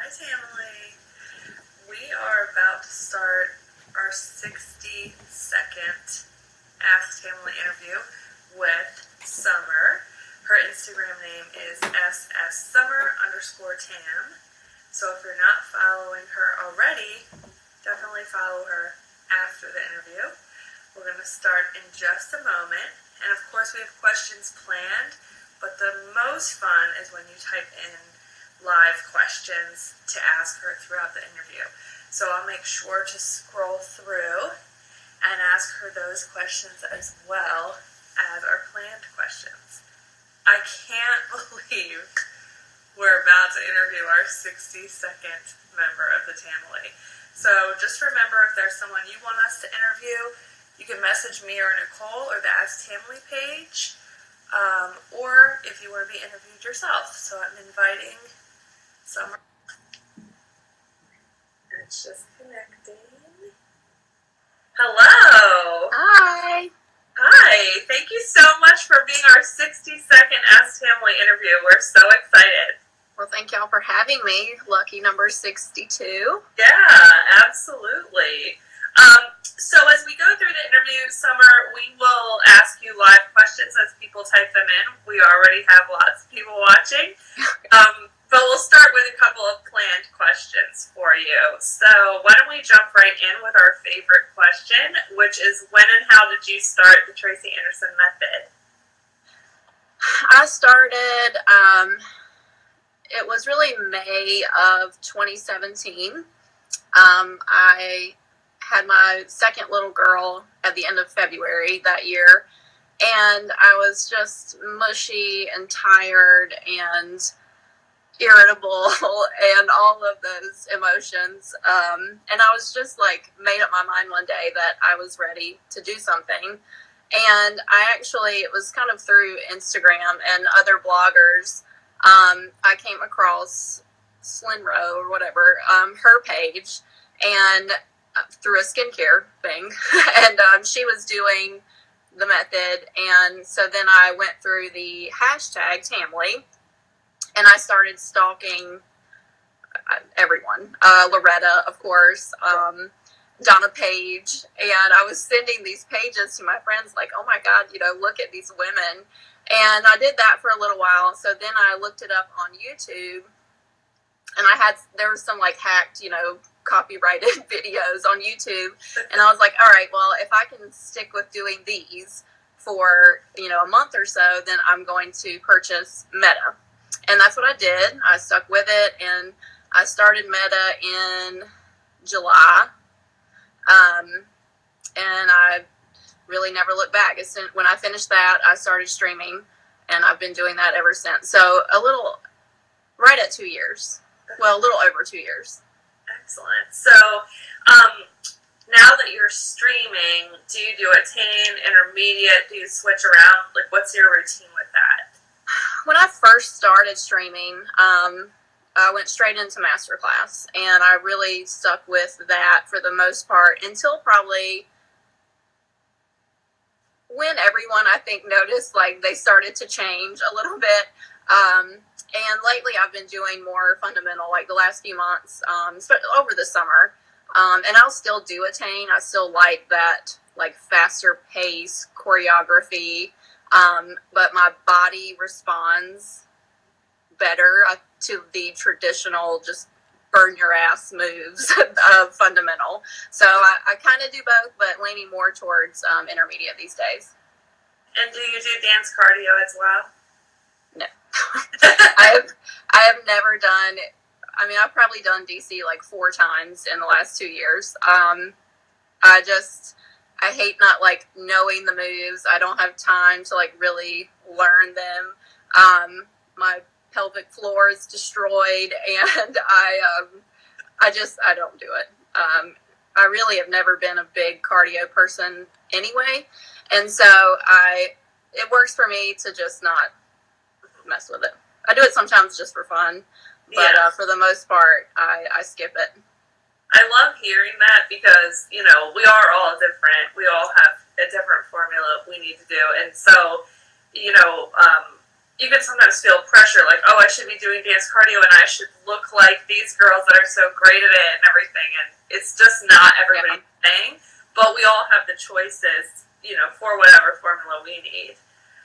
Hi, Tamily. We are about to start our 60-second Ask Tamily interview with Summer. Her Instagram name is @summer_tam. So if you're not following her already, definitely follow her after the interview. We're going to start in just a moment. And of course, we have questions planned, but the most fun is when you type in live questions to ask her throughout the interview. So I'll make sure to scroll through and ask her those questions as well as our planned questions. I can't believe we're about to interview our 60-second member of the Tamily. So just remember, if there's someone you want us to interview, you can message me or Nicole or the Ask Tamily page, or if you want to be interviewed yourself. So I'm inviting Summer. It's just connecting. Hello. Hi. Hi. Thank you so much for being our 60-second Ask Tamily interview. We're so excited. Well, thank y'all for having me. Lucky number 62. Yeah, absolutely. So as we go through the interview, Summer, we will ask you live questions as people type them in. We already have lots of people watching. But we'll start with a couple of planned questions for you. So why don't we jump right in with our favorite question, which is when and how did you start the Tracy Anderson method? I started, it was really May of 2017. I had my second little girl at the end of February that year, and I was just mushy and tired and irritable and all of those emotions. And I was just like made up my mind one day that I was ready to do something. And it was kind of through Instagram and other bloggers. I came across Slinro or whatever, her page, and through a skincare thing. And she was doing the method. And so then I went through the hashtag Tamily, and I started stalking everyone. Loretta, of course, Donna Page. And I was sending these pages to my friends like, oh my God, look at these women. And I did that for a little while. So then I looked it up on YouTube, and there was some like hacked, copyrighted videos on YouTube. And I was like, all right, well, if I can stick with doing these for, a month or so, then I'm going to purchase Meta. And that's what I did. I stuck with it, and I started Meta in July. And I really never looked back. When I finished that, I started streaming, and I've been doing that ever since. So right at 2 years. Well, a little over 2 years. Excellent. So now that you're streaming, do you do a tame, intermediate? Do you switch around? Like, what's your routine with that? When I first started streaming, I went straight into masterclass, and I really stuck with that for the most part until probably when everyone, I think, noticed like they started to change a little bit. And lately I've been doing more fundamental, like the last few months, over the summer. And I'll still do a tame. I still like that, like, faster pace choreography. But my body responds better to the traditional just burn your ass moves of fundamental. So I kind of do both, but leaning more towards intermediate these days. And do you do dance cardio as well? No. I have never done, I've probably done DC like 4 times in the last 2 years. I hate not like knowing the moves. I don't have time to like really learn them. My pelvic floor is destroyed, and I don't do it. I really have never been a big cardio person anyway. And so it works for me to just not mess with it. I do it sometimes just for fun, but for the most part, I skip it. I love hearing that because, we are all different. We all have a different formula we need to do. And so, you can sometimes feel pressure, like, oh, I should be doing dance cardio and I should look like these girls that are so great at it and everything. And it's just not everybody's thing. But we all have the choices, for whatever formula we need.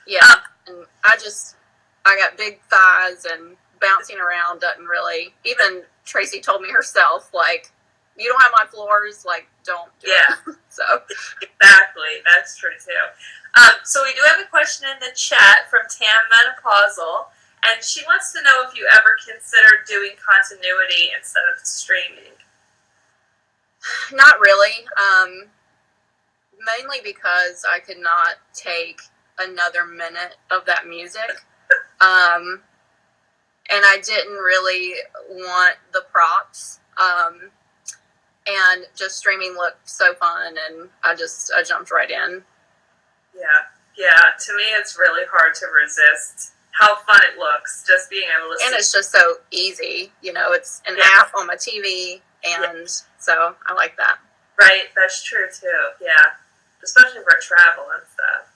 Yeah, and I got big thighs, and bouncing around doesn't really, even Tracy told me herself, like, you don't have my floors, like, don't do it. So. Exactly, that's true too. So we do have a question in the chat from Tam Menopausal, and she wants to know if you ever considered doing continuity instead of streaming. Not really. Mainly because I could not take another minute of that music. And I didn't really want the props. And just streaming looked so fun, and I jumped right in. Yeah. To me, it's really hard to resist how fun it looks, just being able to. And it's just so easy, it's an app on my TV, and so I like that. Right, that's true too. Yeah, especially for travel and stuff.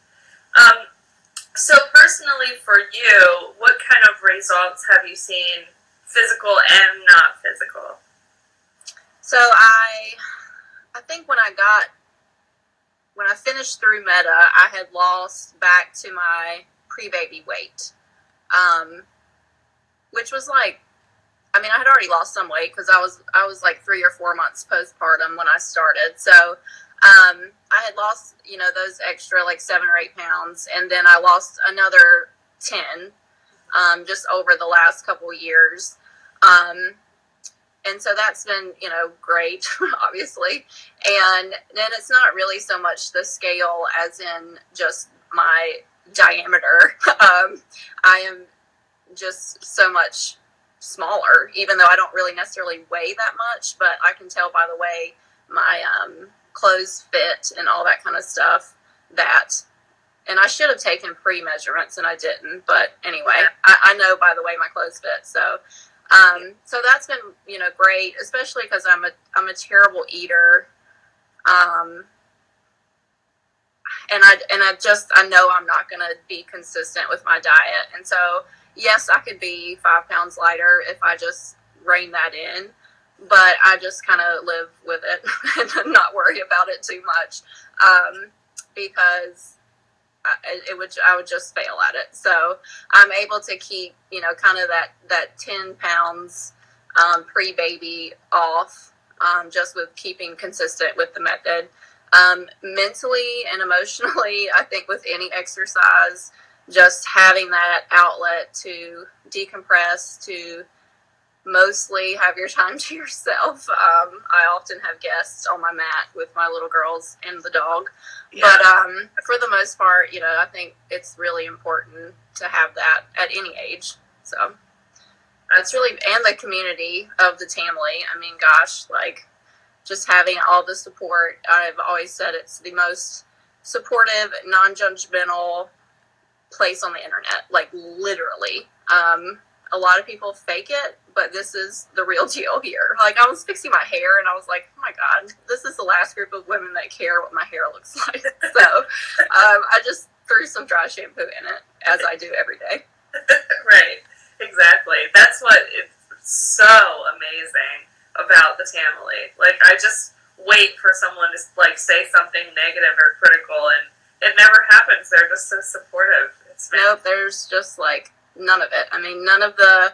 So personally, for you, what kind of results have you seen, physical and not physical? So I think when I finished through Meta, I had lost back to my pre-baby weight, which was like, I had already lost some weight because I was like 3 or 4 months postpartum when I started. So I had lost, those extra like 7 or 8 pounds, and then I lost another 10 just over the last couple years. And so that's been, great, obviously. And then it's not really so much the scale as in just my diameter. I am just so much smaller, even though I don't really necessarily weigh that much, but I can tell by the way my clothes fit and all that kind of stuff and I should have taken pre-measurements and I didn't, but anyway, I know by the way my clothes fit. So that's been, great, especially because I'm a terrible eater. And I know I'm not going to be consistent with my diet. And so, yes, I could be 5 pounds lighter if I just rein that in, but I just kind of live with it and not worry about it too much, because I would just fail at it. So I'm able to keep, kind of that 10 pounds pre-baby off, just with keeping consistent with the method. Mentally and emotionally, I think with any exercise, just having that outlet to decompress, to mostly have your time to yourself. I often have guests on my mat with my little girls and the dog. Yeah. But for the most part, I think it's really important to have that at any age. So that's really, and the community of the Tamily. Gosh, like just having all the support. I've always said it's the most supportive, non-judgmental place on the internet, like literally. A lot of people fake it, but this is the real deal here. Like, I was fixing my hair, and I was like, oh my God, this is the last group of women that care what my hair looks like. So I just threw some dry shampoo in it, as I do every day. Right, exactly. That's what is so amazing about the Tamily. Like, I just wait for someone to, like, say something negative or critical, and it never happens. They're just so supportive. Nope, there's just, like, none of it. None of the,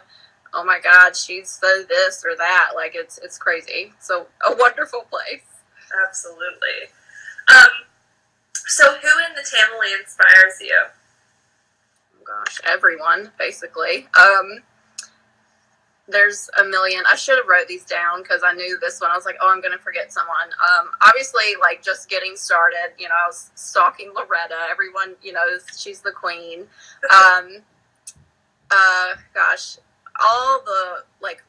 oh my God, she's so this or that. Like, it's crazy. So a wonderful place. Absolutely. So who in the Tamily inspires you? Oh gosh, everyone, basically. There's a million. I should have wrote these down because I knew this one. I was like, oh, I'm going to forget someone. Obviously, like, just getting started, I was stalking Loretta. Everyone, she's the queen. Gosh, all the, like,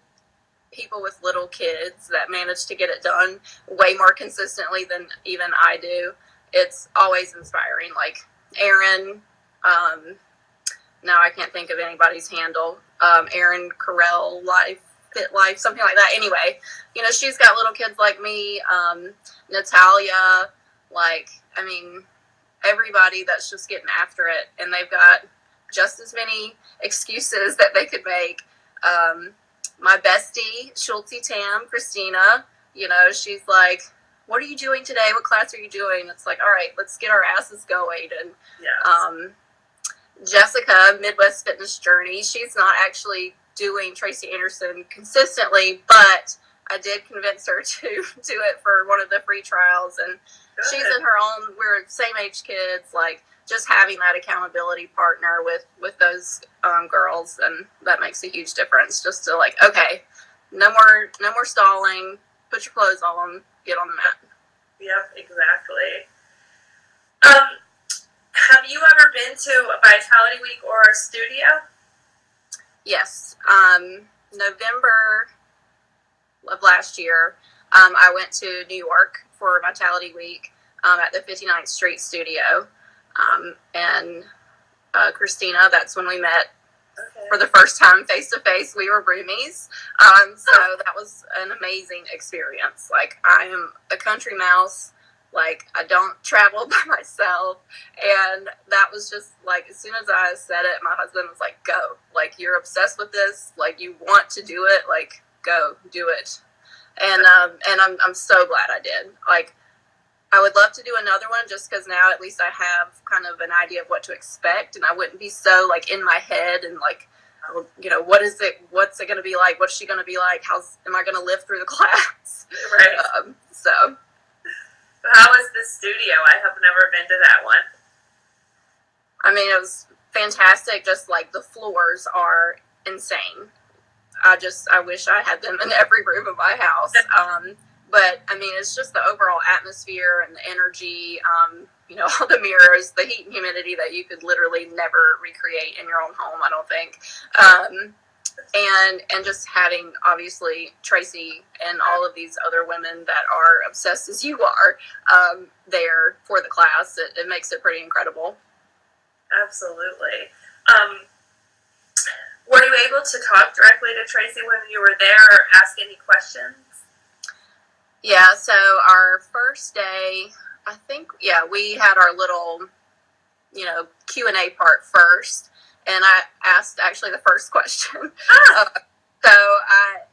people with little kids that manage to get it done way more consistently than even I do. It's always inspiring. Like, Erin, now I can't think of anybody's handle. Erin Carell, Fit Life, something like that. Anyway, she's got little kids like me. Natalia, like, everybody that's just getting after it, and they've got just as many excuses that they could make. My bestie, Schultzy Tam, Christina, she's like, what are you doing today? What class are you doing? It's like, all right, let's get our asses going. And yes. Jessica, Midwest Fitness Journey, she's not actually doing Tracy Anderson consistently, but I did convince her to do it for one of the free trials. And good. She's in her own, we're same age kids, like just having that accountability partner with those girls, and that makes a huge difference. Just to like, okay, no more stalling, put your clothes on, get on the mat. Yep, exactly. Have you ever been to a Vitality Week or a studio? Yes. November of last year, I went to New York for Vitality Week at the 59th Street studio. And Christina, that's when we met for the first time face to face. We were roomies. So that was an amazing experience. Like, I am a country mouse. Like, I don't travel by myself. And that was just, like, as soon as I said it, my husband was like, go. Like, you're obsessed with this. Like, you want to do it. Like, go, do it. And I'm so glad I did. Like, I would love to do another one just because now at least I have kind of an idea of what to expect, and I wouldn't be so, like, in my head and, like, what's it going to be like? What's she going to be like? Am I going to live through the class? Right. So how is the studio? I have never been to that one. I mean, it was fantastic. Just like the floors are insane. I wish I had them in every room of my house. But I mean, it's just the overall atmosphere and the energy, all the mirrors, the heat and humidity that you could literally never recreate in your own home, I don't think. And just having, obviously, Tracy and all of these other women that are obsessed as you are there for the class, it makes it pretty incredible. Absolutely. Were you able to talk directly to Tracy when you were there or ask any questions? Yeah, so our first day, I think, we had our little, Q&A part first, and I asked actually the first question. So I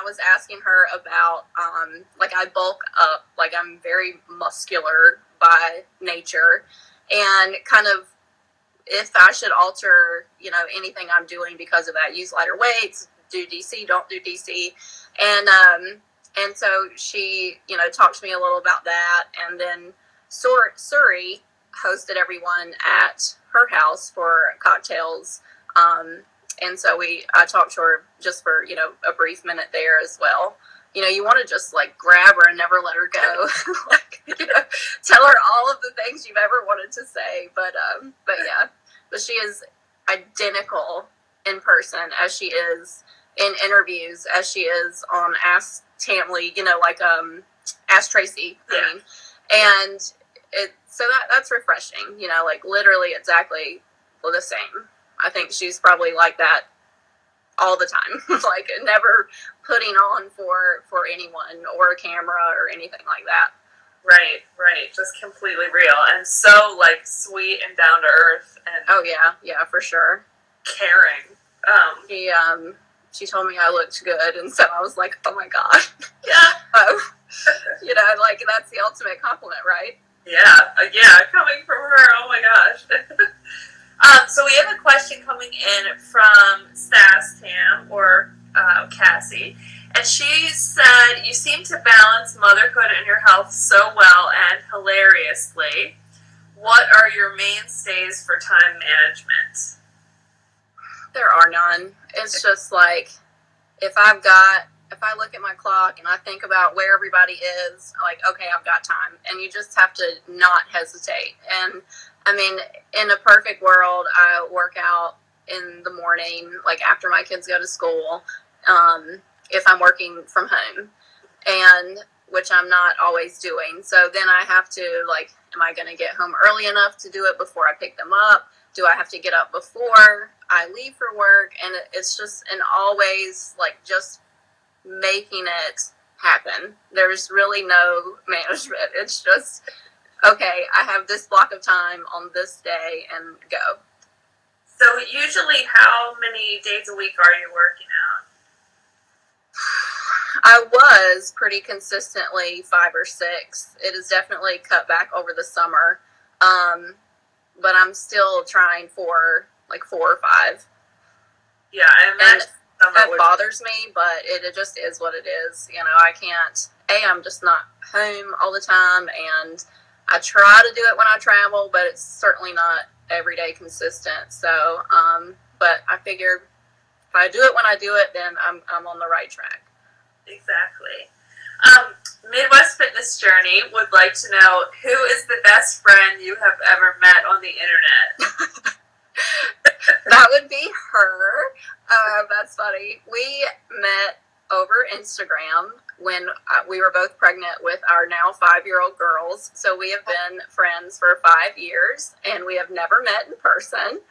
was asking her about, I bulk up, like I'm very muscular by nature, and kind of if I should alter, anything I'm doing because of that, use lighter weights, do DC, don't do DC. And so she, talked to me a little about that. And then Suri hosted everyone at her house for cocktails. And so I talked to her just for, a brief minute there as well. You want to just like grab her and never let her go. Tell her all of the things you've ever wanted to say. But she is identical in person as she is in interviews, as she is on Ask Tamily, Ask Tracy. Yeah. I mean, and so that's refreshing. Like literally exactly the same. I think she's probably like that all the time, like never putting on for anyone or a camera or anything like that. Right. Just completely real and so like sweet and down to earth and oh yeah, for sure. Caring. She told me I looked good, and so I was like, oh my god. Yeah. Like that's the ultimate compliment, right? Yeah, coming from her. Oh my gosh. So we have a question coming in from Sass Tam or Cassie, and she said, "You seem to balance motherhood and your health so well and hilariously. What are your mainstays for time management?" There are none. It's just like if I look at my clock and I think about where everybody is, like, okay, I've got time. And you just have to not hesitate. And I mean, in a perfect world, I work out in the morning, like after my kids go to school, if I'm working from home, and which I'm not always doing. So then I have to, like, am I going to get home early enough to do it before I pick them up? Do I have to get up before I leave for work? And it's just, and always, like, just making it happen. There's really no management. It's just okay, I have this block of time on this day and go. So usually how many days a week are you working out? I was pretty consistently 5 or 6. It is definitely cut back over the summer. But I'm still trying for like 4 or 5. Yeah, I imagine that bothers me, but it just is what it is. You know, I can't. I'm just not home all the time, and I try to do it when I travel, but it's certainly not everyday consistent. So, but I figured if I do it when I do it, then I'm on the right track. Exactly. Midwest Fitness Journey would like to know, who is the best friend you have ever met on the internet? That would be her. That's funny. We met over Instagram when we were both pregnant with our now 5-year-old girls. So we have been friends for 5 years, and we have never met in person.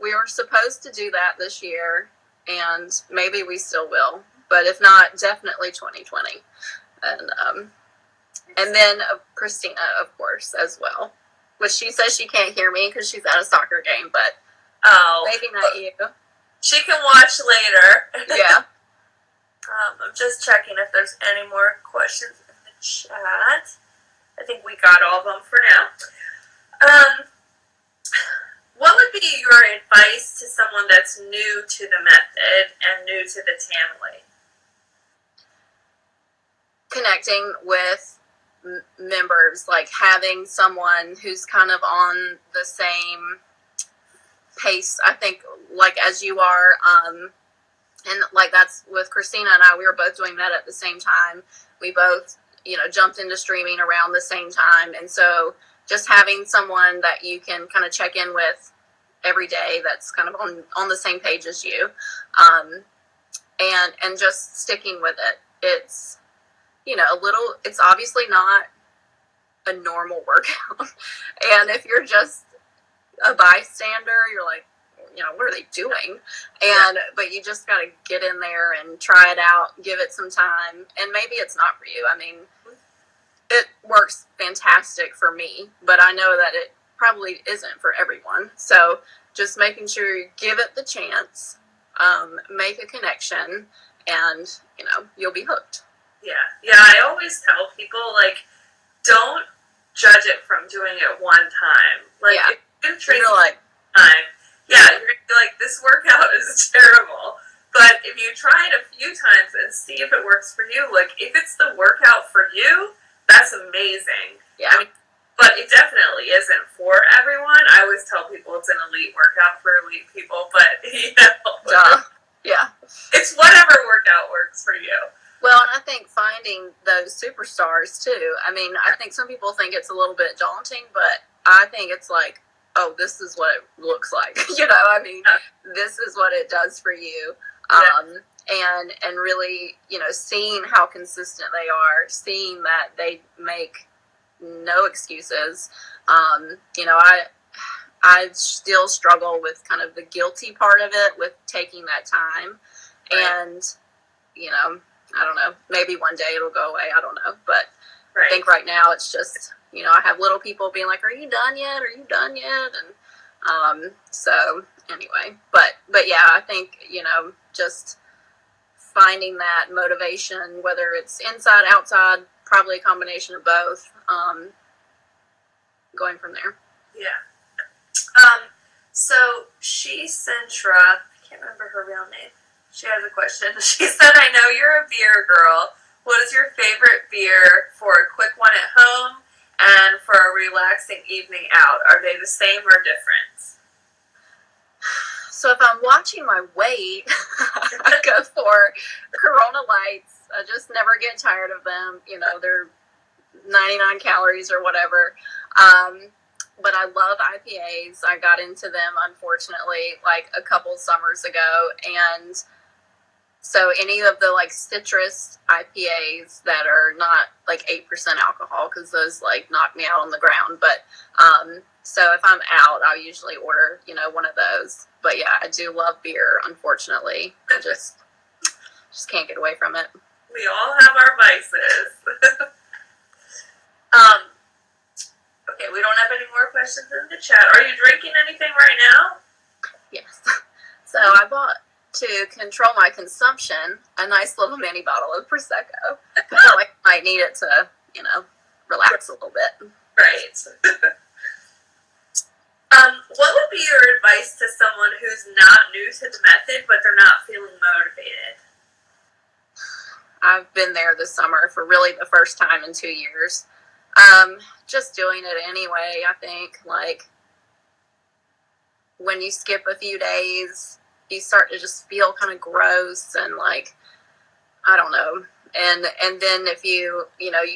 We were supposed to do that this year, and maybe we still will. But if not, definitely 2020. And then Christina, of course, as well. Which she says she can't hear me because she's at a soccer game, but maybe not you. She can watch later. Yeah. I'm just checking if there's any more questions in the chat. I think we got all of them for now. What would be your advice to someone that's new to the method and new to the Tamily? Connecting with members, like having someone who's kind of on the same pace, I think, like as you are, and like that's with Christina and I. We were both doing that at the same time. We both, jumped into streaming around the same time, and so just having someone that you can kind of check in with every day that's kind of on the same page as you, and just sticking with it. It's it's obviously not a normal workout. And if you're just a bystander, you're like, what are they doing? But you just got to get in there and try it out, give it some time. And maybe it's not for you. I mean, it works fantastic for me, but I know that it probably isn't for everyone. So just making sure you give it the chance, make a connection, and, you'll be hooked. Yeah, I always tell people, don't judge it from doing it one time. If you Tracy you're like, time, you're going to be like, this workout is terrible. But if you try it a few times and see if it works for you, if it's the workout for you, that's amazing. Yeah. But it definitely isn't for everyone. I always tell people it's an elite workout for elite people, but, yeah. It's whatever workout works for you. Well, and I think finding those superstars, too. I mean, I think some people think it's a little bit daunting, but I think it's like, oh, this is what it looks like. This is what it does for you. And really, seeing how consistent they are, seeing that they make no excuses. I still struggle with kind of the guilty part of it, with taking that time. Right. And, I don't know, maybe one day it'll go away. I don't know. But I think right now it's just, I have little people being like, are you done yet? Are you done yet? And so anyway, but yeah, I think, just finding that motivation, whether it's inside, outside, probably a combination of both, going from there. Yeah. So she Centra, I can't remember her real name. She has a question. She said, I know you're a beer girl. What is your favorite beer for a quick one at home and for a relaxing evening out? Are they the same or different? So if I'm watching my weight, I go for Corona Lights. I just never get tired of them. They're 99 calories or whatever. But I love IPAs. I got into them, unfortunately, a couple summers ago. And so any of the citrus IPAs that are not 8% alcohol, because those knock me out on the ground. But so if I'm out, I'll usually order one of those. But yeah, I do love beer. Unfortunately, I just can't get away from it. We all have our vices. we don't have any more questions in the chat. Are you drinking anything right now? Yes. So I bought, to control my consumption, a nice little mini bottle of Prosecco. I felt like I might need it to, relax a little bit. Right. What would be your advice to someone who's not new to the method, but they're not feeling motivated? I've been there this summer for really the first time in 2 years. Just doing it anyway, I think, like, when you skip a few days, you start to just feel kind of gross and, like, I don't know. And then if you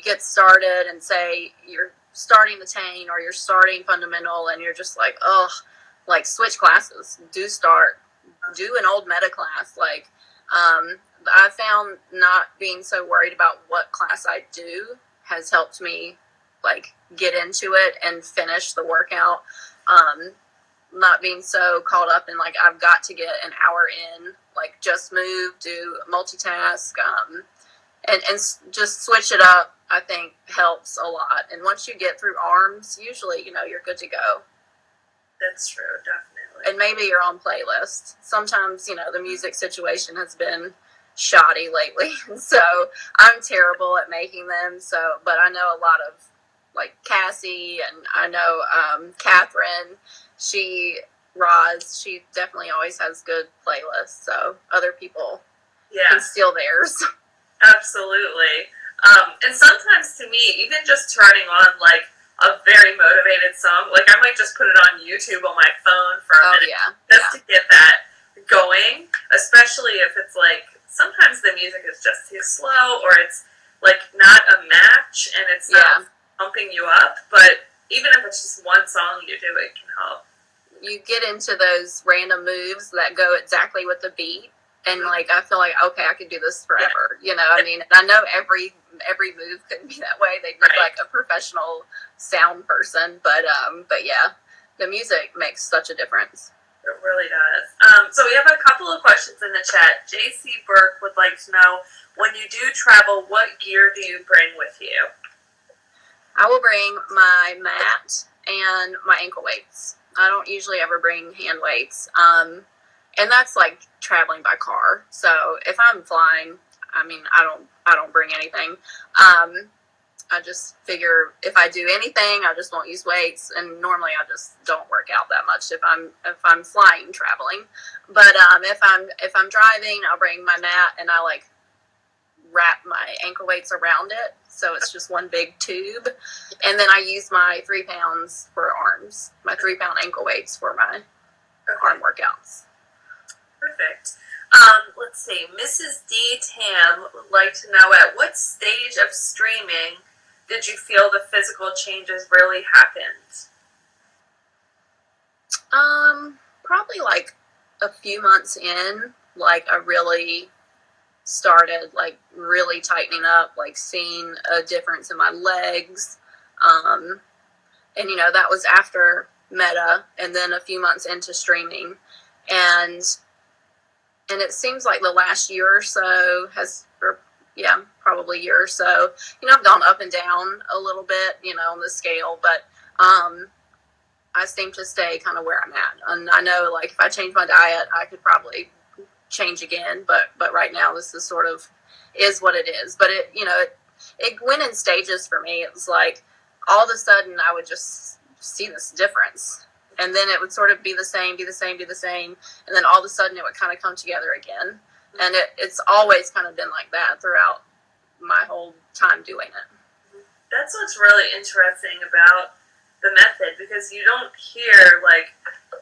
get started and say you're starting the Tane or you're starting fundamental and you're just like, oh, like, switch classes, do an old meta class. Like, I found not being so worried about what class I do has helped me, like, get into it and finish the workout. Not being so caught up in, like, I've got to get an hour in, like, just move, do multitask, and just switch it up, I think helps a lot. And once you get through arms, usually, you're good to go. That's true, definitely. And maybe your own playlist. Sometimes, the music situation has been shoddy lately. So I'm terrible at making them. But I know a lot of, like, Cassie, and I know Catherine, she definitely always has good playlists. So other people can steal theirs. Absolutely. And sometimes, to me, even just turning on, like, a very motivated song, like, I might just put it on YouTube on my phone for a minute just to get that going, especially if it's, like, sometimes the music is just too slow or it's, like, not a match and it's not pumping you up, but even if it's just one song you do, it can help. You get into those random moves that go exactly with the beat. And, like, I feel like, okay, I could do this forever. I mean, I know every move couldn't be that way. They'd be like a professional sound person. But yeah, the music makes such a difference. It really does. So we have a couple of questions in the chat. JC Burke would like to know, when you do travel, what gear do you bring with you? I will bring my mat and my ankle weights. I don't usually ever bring hand weights. And that's, like, traveling by car. So if I'm flying, I mean, I don't bring anything. I just figure if I do anything, I just won't use weights, and normally I just don't work out that much if I'm flying, traveling. But if I'm driving, I'll bring my mat, and I, like, wrap my ankle weights around it, so it's just one big tube. And then I use my 3 pounds for arms, my 3-pound ankle weights for my arm workouts. Perfect. Let's see. Mrs. D. Tam would like to know, at what stage of streaming did you feel the physical changes really happened? Probably, like, a few months in, like, I really started, like, really tightening up, like, seeing a difference in my legs. And, that was after Meta, and then a few months into streaming. And it seems like the last year or so probably a year or so, I've gone up and down a little bit, on the scale, but I seem to stay kind of where I'm at. And I know, like, if I change my diet, I could probably change again, but right now this is sort of is what it is. But it went in stages for me. It was like all of a sudden I would just see this difference. And then it would sort of be the same. And then all of a sudden it would kind of come together again. And it's always kind of been like that throughout my whole time doing it. That's what's really interesting about the method, because you don't hear, like,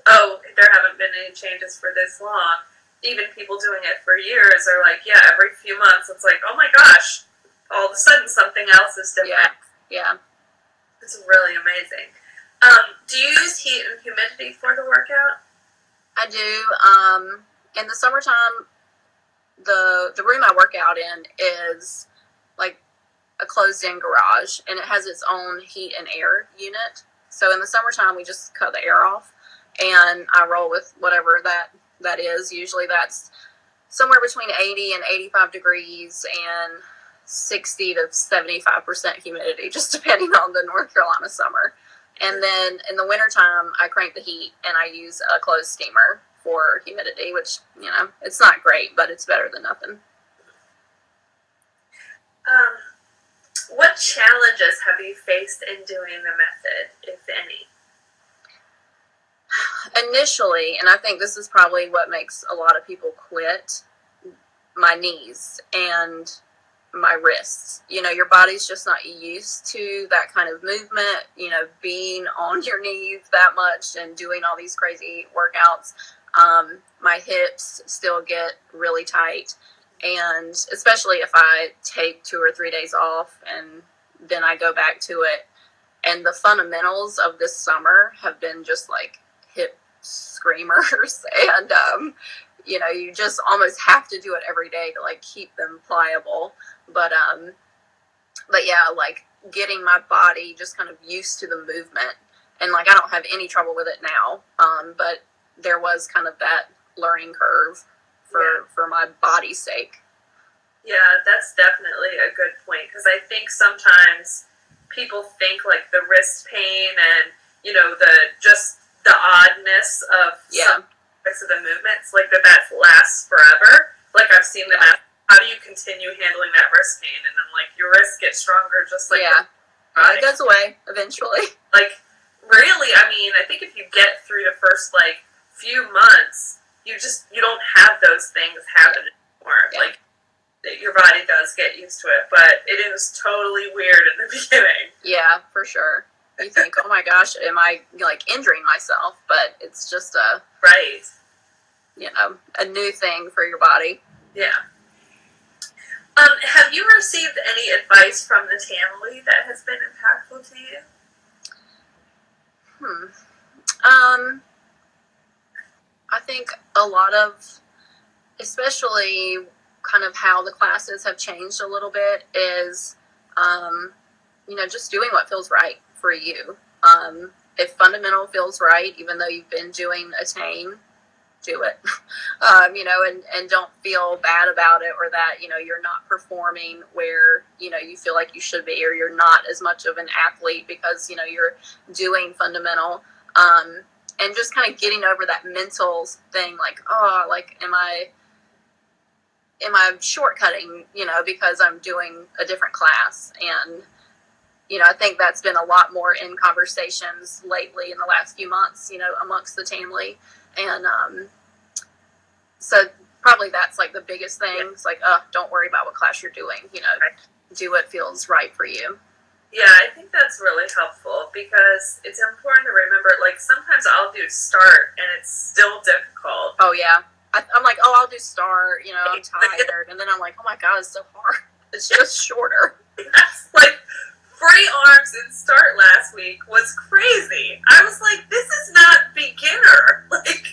oh, there haven't been any changes for this long. Even people doing it for years are like, yeah, every few months it's like, oh my gosh, all of a sudden something else is different. Yeah. It's really amazing. Do you use heat and humidity for the workout? I do. In the summertime, the room I work out in is like a closed-in garage, and it has its own heat and air unit. So in the summertime, we just cut the air off, and I roll with whatever that is. Usually that's somewhere between 80 and 85 degrees and 60 to 75% humidity, just depending on the North Carolina summer. And then in the wintertime, I crank the heat and I use a clothes steamer for humidity, which, it's not great, but it's better than nothing. What challenges have you faced in doing the method, if any? Initially, and I think this is probably what makes a lot of people quit, my knees and my wrists. Your body's just not used to that kind of movement, being on your knees that much and doing all these crazy workouts. My hips still get really tight. And especially if I take 2 or 3 days off and then I go back to it. And the fundamentals of this summer have been just like hip screamers. And, you just almost have to do it every day to like keep them pliable. But yeah, like getting my body just kind of used to the movement. And like I don't have any trouble with it now. But there was kind of that learning curve for my body's sake. Yeah, that's definitely a good point, because I think sometimes people think like the wrist pain and the oddness of some aspects of the movements, like that lasts forever. Like I've seen them ask, how do you continue handling that wrist pain? And I'm like, your wrists get stronger just like it goes away eventually. Like really, I mean, I think if you get through the first like few months, you don't have those things happen anymore. Yeah. Like your body does get used to it, but it is totally weird in the beginning. Yeah, for sure. You think, oh my gosh, am I like injuring myself? But it's just a new thing for your body. Yeah. Have you received any advice from the Tamily that has been impactful to you? I think a lot of, especially kind of how the classes have changed a little bit, is, just doing what feels right for you. If fundamental feels right, even though you've been doing Attain, do it. And don't feel bad about it, or that, you're not performing where, you feel like you should be, or you're not as much of an athlete because, you're doing fundamental. And just kind of getting over that mental thing, like, oh, like, am I shortcutting, because I'm doing a different class? And, I think that's been a lot more in conversations lately in the last few months, amongst the Tamily. And so probably that's like the biggest thing. Yeah. It's like, don't worry about what class you're doing, do what feels right for you. Yeah, I think that's really helpful, because it's important to remember, like, sometimes I'll do start and it's still difficult. Oh, yeah. I'm like, I'll do start, I'm tired. And then I'm like, oh my God, it's so hard. It's just shorter. Yes, like, free arms in start last week was crazy. I was like, this is not beginner. Like,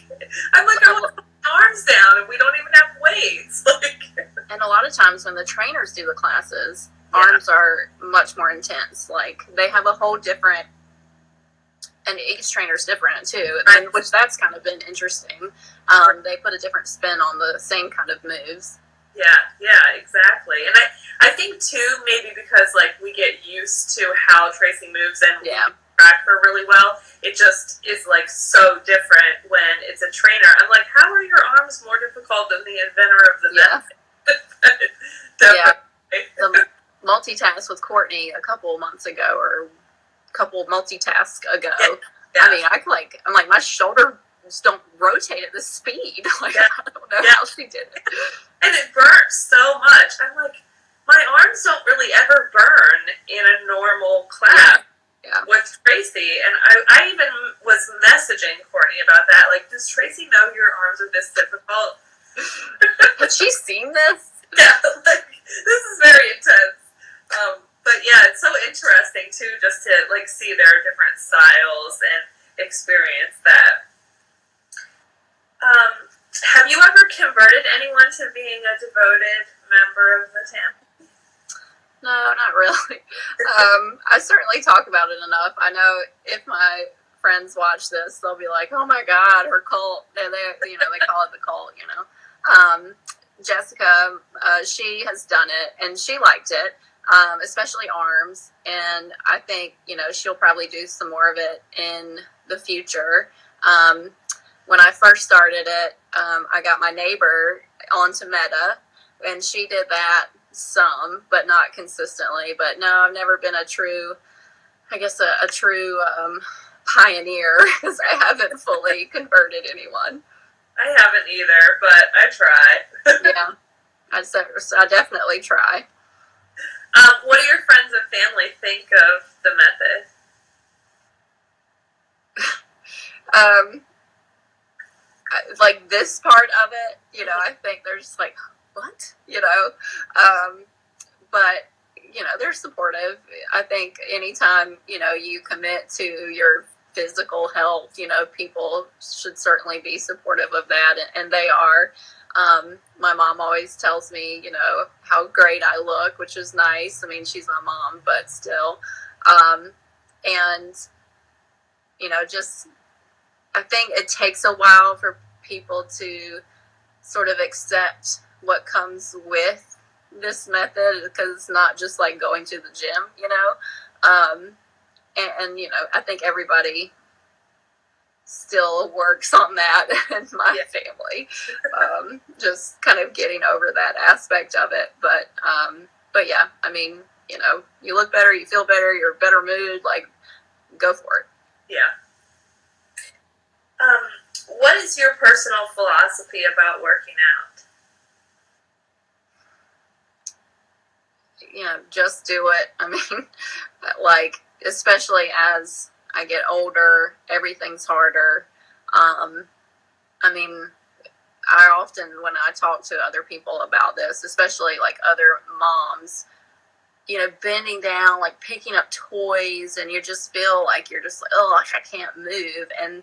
I'm like, I want to put my arms down and we don't even have weights. Like, and a lot of times when the trainers do the classes, arms are much more intense. Like, they have a whole different, and each trainer's different too, and which that's kind of been interesting. They put a different spin on the same kind of moves. Yeah, exactly. And I think too, maybe because like we get used to how Tracy moves and we track her really well, it just is like so different when it's a trainer. I'm like, how are your arms more difficult than the inventor of the method? The multitask with Courtney a couple months ago, or a couple multitask ago. I mean, I'm like, my shoulders don't rotate at this speed. Like, I don't know how she did it. And it burns so much. I'm like, my arms don't really ever burn in a normal class with Tracy. And I even was messaging Courtney about that. Like, does Tracy know your arms are this difficult? Has she seen this? Yeah, like, this is very intense. But yeah, it's so interesting too, just to like see their different styles and experience that. Have you ever converted anyone to being a devoted member of the Tamily? No, not really. I certainly talk about it enough. I know if my friends watch this, they'll be like, "Oh my God, her cult!" They call it the cult. Jessica, she has done it and she liked it. especially arms. And I think, she'll probably do some more of it in the future. When I first started it, I got my neighbor onto Meta, and she did that some, but not consistently. But no, I've never been a true pioneer, because I haven't fully converted anyone. I haven't either, but I try. Yeah, I definitely try. What do your friends and family think of the method? Like this part of it, I think they're just like, what? But they're supportive. I think anytime you commit to your physical health, people should certainly be supportive of that, and they are. My mom always tells me, how great I look, which is nice. I mean, she's my mom, but still. And just, I think it takes a while for people to sort of accept what comes with this method, because it's not just like going to the gym, and I think everybody still works on that in my family, just kind of getting over that aspect of it. But yeah, I mean, you look better, you feel better, you're in a better mood, like, go for it. Yeah. What is your personal philosophy about working out? Just do it. I mean, like, especially as I get older, everything's harder. I mean, I often, when I talk to other people about this, especially like other moms, bending down, like picking up toys, and you just feel like you're just like, oh, I can't move. And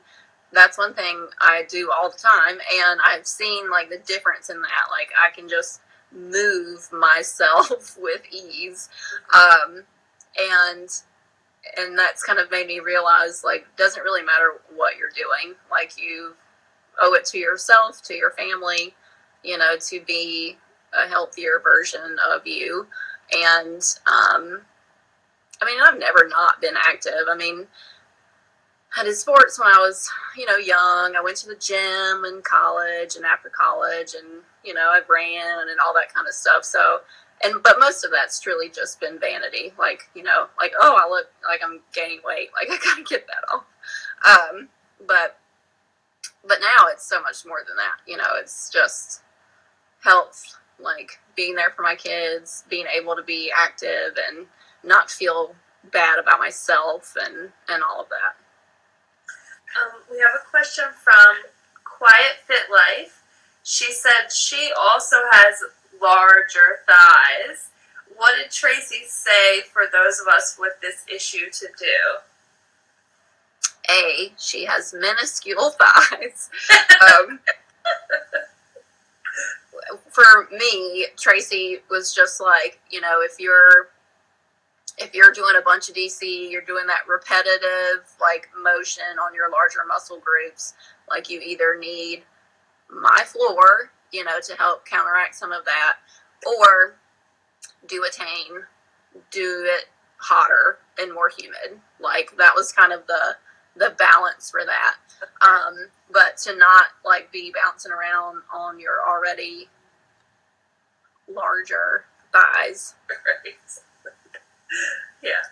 that's one thing I do all the time. And I've seen like the difference in that. Like, I can just move myself with ease. And that's kind of made me realize, like, it doesn't really matter what you're doing. Like, you owe it to yourself, to your family, to be a healthier version of you. And, I mean, I've never not been active. I mean, I did sports when I was, young. I went to the gym in college and after college, and, I ran and all that kind of stuff. So, but most of that's truly just been vanity. Like, like, oh, I look like I'm gaining weight. Like, I gotta get that off. But now it's so much more than that. It's just health, like being there for my kids, being able to be active and not feel bad about myself, and all of that. We have a question from Quiet Fit Life. She said she also has larger thighs. What did Tracy say for those of us with this issue to do? A, she has minuscule thighs. For me, Tracy was just like, if you're doing a bunch of DC, you're doing that repetitive, like, motion on your larger muscle groups, like, you either need my floor, to help counteract some of that, or do a tane, do it hotter and more humid. Like, that was kind of the balance for that. But to not, like, be bouncing around on your already larger thighs. Right. Yeah,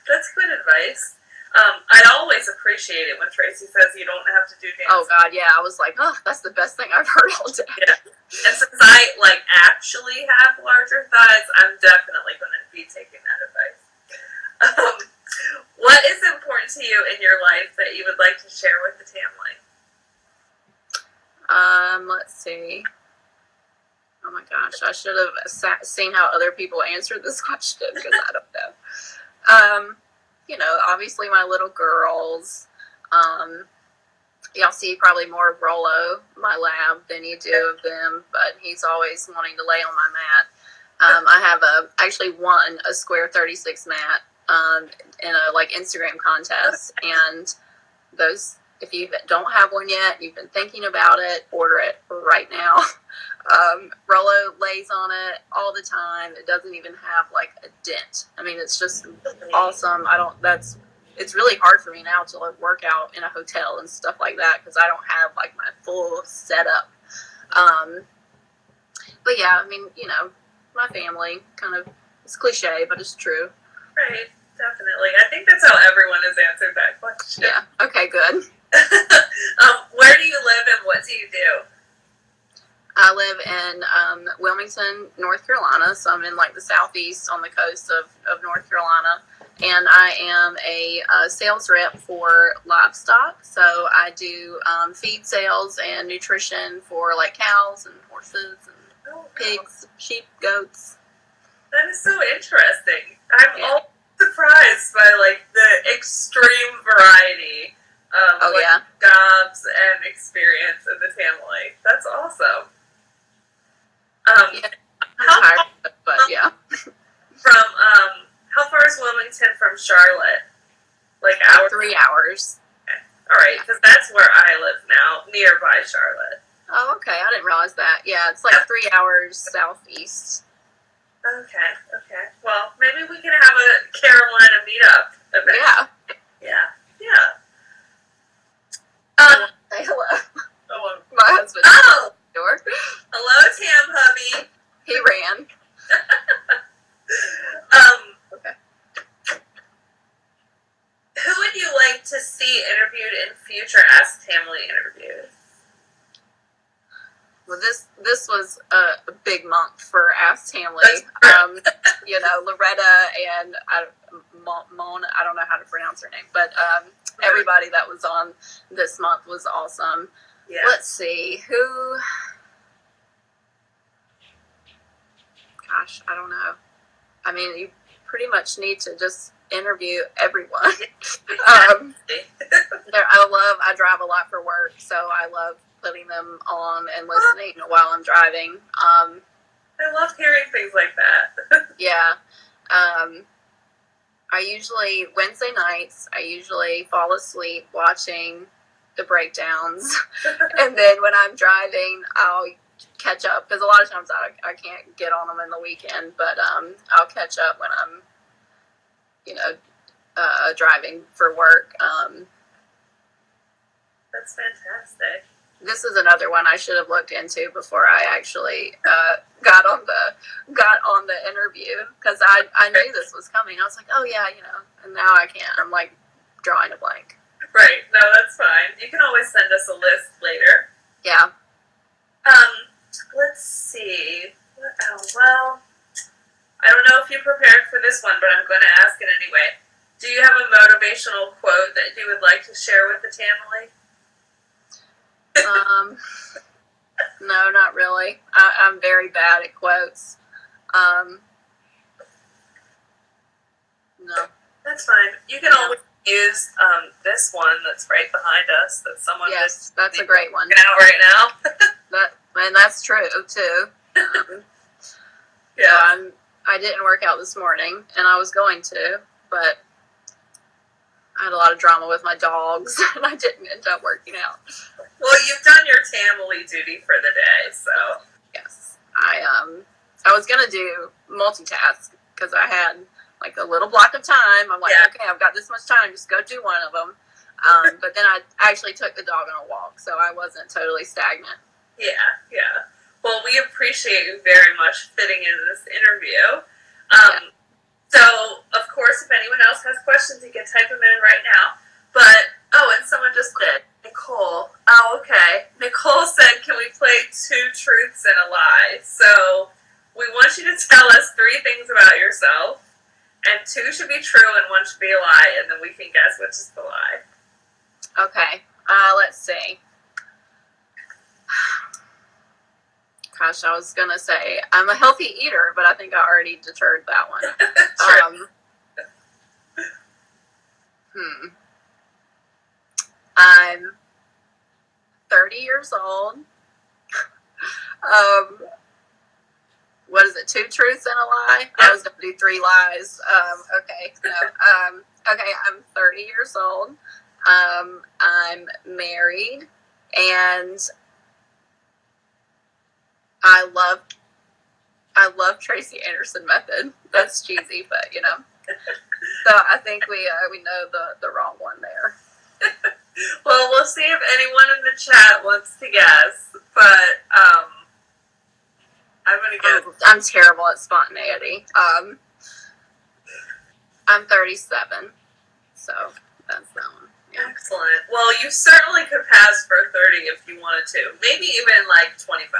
that's good advice. I always appreciate it when Tracy says you don't have to do dance. Oh God, yeah. I was like, oh, that's the best thing I've heard all day. Yeah. And since I actually have larger thighs, I'm definitely going to be taking that advice. What is important to you in your life that you would like to share with the Tamily? Let's see. Oh my gosh, I should have seen how other people answered this question, because I don't know. Obviously my little girls. Y'all see probably more of Rollo, my lab, than you do of them, but he's always wanting to lay on my mat. I have actually won a square 36 mat in a Instagram contest, and those, if you don't have one yet, you've been thinking about it, order it right now. Rolo lays on it all the time. It doesn't even have like a dent. I mean, it's just awesome. It's really hard for me now to like work out in a hotel and stuff like that because I don't have like my full setup. But yeah, I mean, my family kind of, it's cliche, but it's true. Right, definitely. I think that's how everyone has answered that question. Yeah. Okay, good. Where do you live and what do you do? I live in Wilmington, North Carolina, so I'm in like the southeast on the coast of North Carolina, and I am a sales rep for livestock. So I do feed sales and nutrition for like cows and horses and pigs, sheep, goats. That is so interesting. I'm all surprised by like the extreme variety of jobs and experience in the Tamily. That's awesome. How far is Wilmington from Charlotte? Like hours? 3 hours. Okay. All right, because that's where I live now, nearby Charlotte. Oh, okay. I didn't realize that. Yeah, it's like 3 hours southeast. Okay. Well, maybe we can have a Carolina meetup event. Yeah. Say hello. Hello. My husband. Oh! Door. Hello, Tam hubby. He ran. Okay. Who would you like to see interviewed in future Ask Tamily interviews? Well, this was a big month for Ask Tamily. Loretta and Mona, I don't know how to pronounce her name, but everybody that was on this month was awesome. Yeah. Let's see, who... Gosh, I don't know. I mean, you pretty much need to just interview everyone. I drive a lot for work, so I love putting them on and listening while I'm driving. I love hearing things like that. Yeah. Wednesday nights, I usually fall asleep watching the breakdowns. And then when I'm driving, I'll catch up, because a lot of times I can't get on them in the weekend, but I'll catch up when I'm, driving for work. That's fantastic. This is another one I should have looked into before I actually got on the interview, because I knew this was coming. I was like, oh yeah, and now I can't. I'm like drawing a blank. Right. No, that's fine. You can always send us a list later. Yeah. Let's see. Well, I don't know if you prepared for this one, but I'm going to ask it anyway. Do you have a motivational quote that you would like to share with the Tamily? No, not really. I'm very bad at quotes. No. That's fine. You can always use this one that's right behind us that someone that's a great one. Out right now. And that's true too. Yeah. I didn't work out this morning, and I was going to, but I had a lot of drama with my dogs, and I didn't end up working out. Well, you've done your Tamily duty for the day, so yes. I was gonna do multitask because I had like a little block of time. I'm like, okay, I've got this much time, just go do one of them. But then I actually took the dog on a walk, so I wasn't totally stagnant. Yeah. Well, we appreciate you very much fitting in this interview. So, of course, if anyone else has questions, you can type them in right now. But, and someone just did. Nicole. Oh, okay. Nicole said, can we play 2 truths and a lie? So, we want you to tell us 3 things about yourself. And 2 should be true and 1 should be a lie. And then we can guess which is the lie. Okay. Let's see. Gosh, I was going to say, I'm a healthy eater, but I think I already deterred that one. I'm 30 years old. What is it, 2 truths and a lie? I was going to do 3 lies. Okay. No. Okay, I'm 30 years old. I'm married, and I love Tracy Anderson method. That's cheesy, but you know. So I think we know the wrong one there. Well, we'll see if anyone in the chat wants to guess, but I'm gonna guess. I'm terrible at spontaneity. I'm 37, so that's that one. Yeah. Excellent. Well, you certainly could pass for 30 if you wanted to. Maybe even like 25.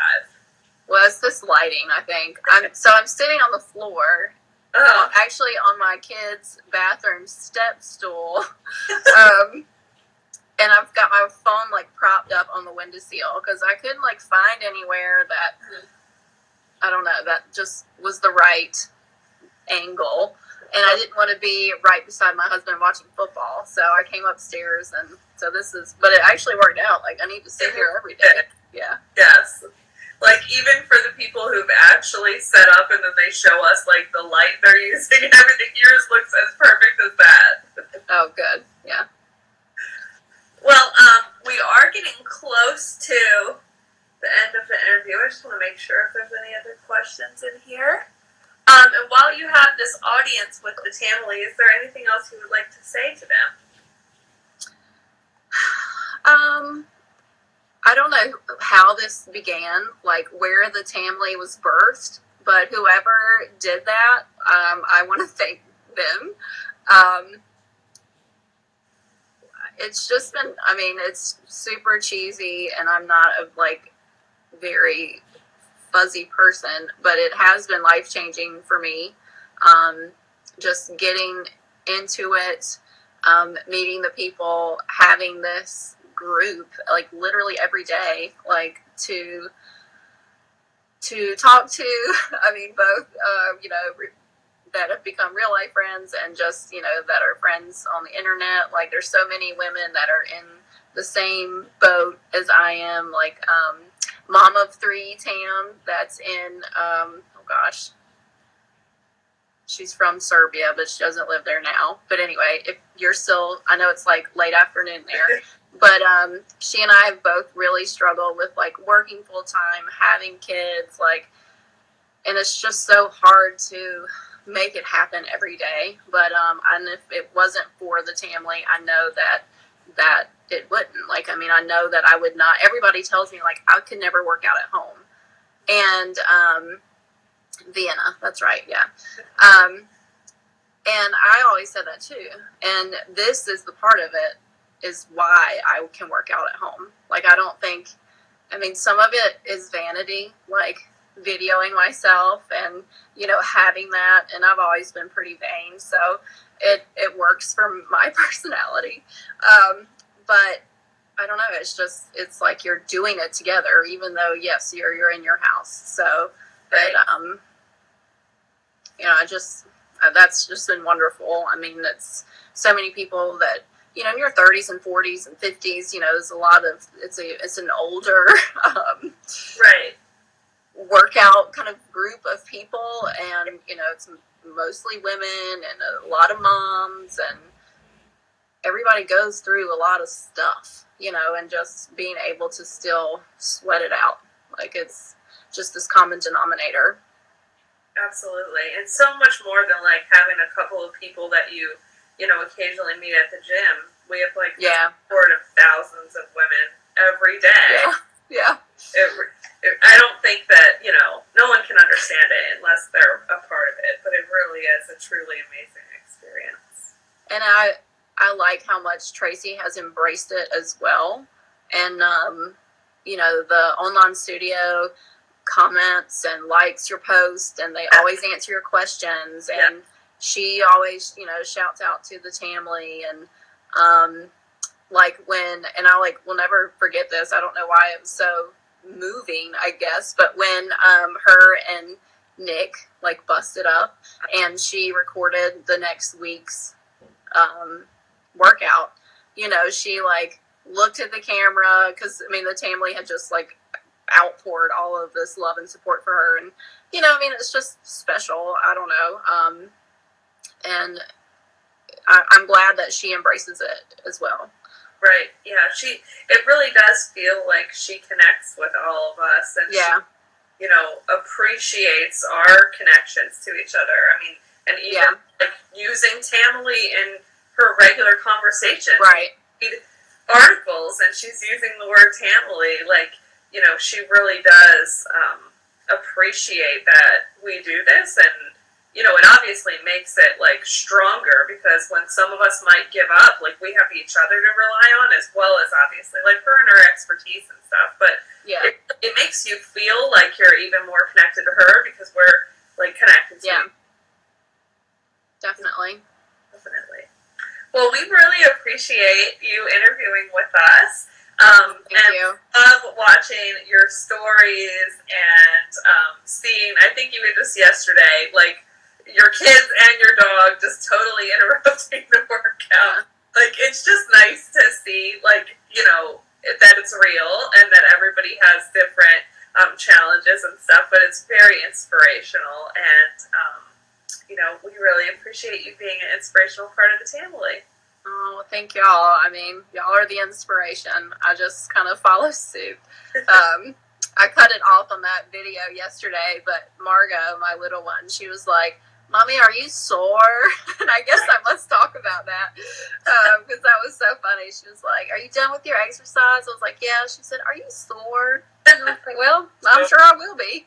Well, it's this lighting, I think. I'm sitting on the floor. Oh. Actually, on my kid's bathroom step stool. And I've got my phone like propped up on the windowsill because I couldn't like find anywhere that, I don't know, that just was the right angle. And I didn't want to be right beside my husband watching football. So I came upstairs, and so but it actually worked out. Like, I need to sit here every day. Yeah. Yes. Like, even for the people who've actually set up and then they show us, like, the light they're using and everything, yours looks as perfect as that. Oh, good. Yeah. Well, we are getting close to the end of the interview. I just want to make sure if there's any other questions in here. And while you have this audience with the Tamily, is there anything else you would like to say to them? I don't know how this began, like where the Tamily was birthed, but whoever did that, I want to thank them. It's just been, I mean, it's super cheesy, and I'm not a like very fuzzy person, but it has been life-changing for me. Just getting into it, meeting the people, having this group, like literally every day, like to talk to, I mean, both, you know, that have become real life friends and just, you know, that are friends on the internet. Like, there's so many women that are in the same boat as I am, like, Mom of Three Tam, that's in, oh gosh, she's from Serbia, but she doesn't live there now. But anyway, if you're still, I know it's like late afternoon there, but she and I have both really struggled with like working full time, having kids, like, and it's just so hard to make it happen every day. But and if it wasn't for the Tamily, I know that it wouldn't. Like, I mean, I know that I would not. Everybody tells me like I could never work out at home, and Vienna, that's right, yeah. And I always said that too. And this is the part of it, is why I can work out at home. Like, I don't think, I mean, some of it is vanity, like videoing myself and, you know, having that. And I've always been pretty vain, so it works for my personality. But I don't know, it's like you're doing it together, even though, yes, you're in your house. So, but, you know, that's just been wonderful. I mean, it's so many people that, you know, in your 30s and 40s and 50s, you know, there's a lot of, it's an older, workout kind of group of people. And, you know, it's mostly women and a lot of moms, and everybody goes through a lot of stuff, you know, and just being able to still sweat it out. Like, it's just this common denominator. Absolutely. It's so much more than like having a couple of people that you know, occasionally meet at the gym. We have like support of thousands of women every day. Yeah. I don't think that, you know, no one can understand it unless they're a part of it, but it really is a truly amazing experience. And I like how much Tracy has embraced it as well. And, you know, the online studio comments and likes your post, and they always answer your questions, and she always, you know, shouts out to the Tamily, and like when, and I like will never forget this, I don't know why it was so moving, I guess, but when her and Nick like busted up and she recorded the next week's workout, you know, she like looked at the camera, because I mean the Tamily had just like outpoured all of this love and support for her, and you know, I mean, it's just special. I don't know, and I'm glad that she embraces it as well. Right? Yeah, it really does feel like she connects with all of us, and appreciates our connections to each other. I mean, and even like using Tamily in her regular conversation. Right. Articles, and she's using the word Tamily, like, she really does appreciate that we do this, and it obviously makes it like stronger, because when some of us might give up, like, we have each other to rely on, as well as obviously like her and her expertise and stuff, but it makes you feel like you're even more connected to her, because we're like connected to you. Definitely. Well, we really appreciate you interviewing with us. Thank you. Love watching your stories and seeing, I think even just yesterday, like, your kids and your dog just totally interrupting the workout. Like, it's just nice to see, like, that it's real and that everybody has different challenges and stuff, but it's very inspirational, and we really appreciate you being an inspirational part of the Tamily. Oh, thank y'all. I mean, y'all are the inspiration. I just kind of follow suit. I cut it off on that video yesterday, but Margot, my little one, she was like, "Mommy, are you sore?" And I guess I must talk about that, because that was so funny. She was like, "Are you done with your exercise?" I was like, "Yeah." She said, "Are you sore?" And I was like, "Well, I'm sure I will be."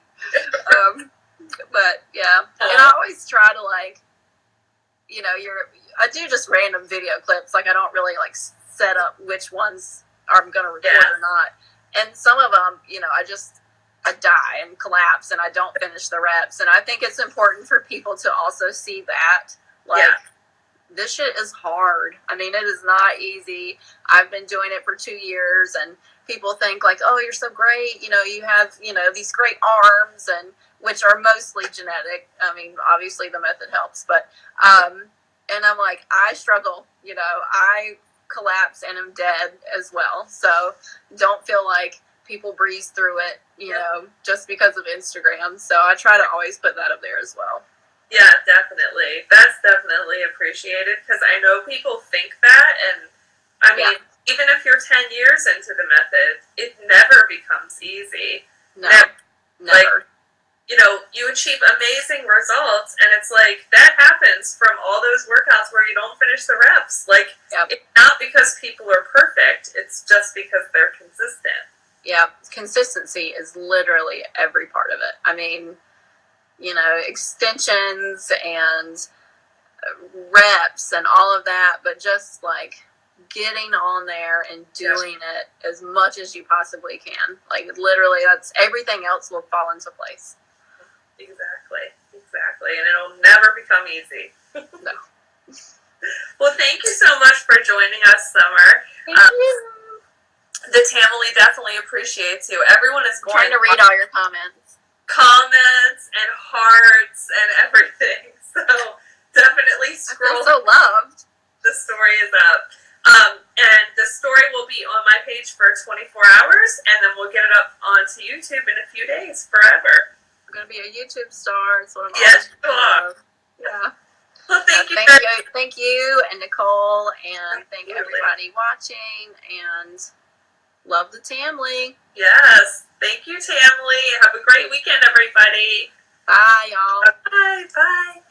But yeah, and I always try to, like, I do just random video clips. Like, I don't really like set up which ones I'm going to record or not. And some of them, I die and collapse and I don't finish the reps. And I think it's important for people to also see that, like, this shit is hard. I mean, it is not easy. I've been doing it for 2 years, and people think, like, "Oh, you're so great. You have, these great arms," and which are mostly genetic. I mean, obviously the method helps, but, and I'm like, I struggle, I collapse and am dead as well. So don't feel like people breeze through it, just because of Instagram. So I try to always put that up there as well. Yeah, definitely. That's definitely appreciated, because I know people think that, and I mean, even if you're 10 years into the method, it never becomes easy. No, never. Like, you achieve amazing results, and it's like, that happens from all those workouts where you don't finish the reps. Like, it's not because people are perfect, it's just because they're consistent. Yeah, consistency is literally every part of it. I mean, extensions and reps and all of that, but just like getting on there and doing it as much as you possibly can. Like, literally, that's everything else will fall into place. Exactly. And it'll never become easy. No. Well, thank you so much for joining us, Summer. Thank you. The Tamily definitely appreciates you. Everyone is going trying to read all your comments and hearts and everything. So definitely scroll. I feel so loved. The story is up. And the story will be on my page for 24 hours, and then we'll get it up onto YouTube in a few days, forever. I'm going to be a YouTube star. It's what I'm Yes, you are. Yeah. Well, thank you. Thank you, and Nicole, and thank everybody watching, and love the Tamily. Yes. Thank you, Tamily. Have a great weekend, everybody. Bye, y'all. Bye.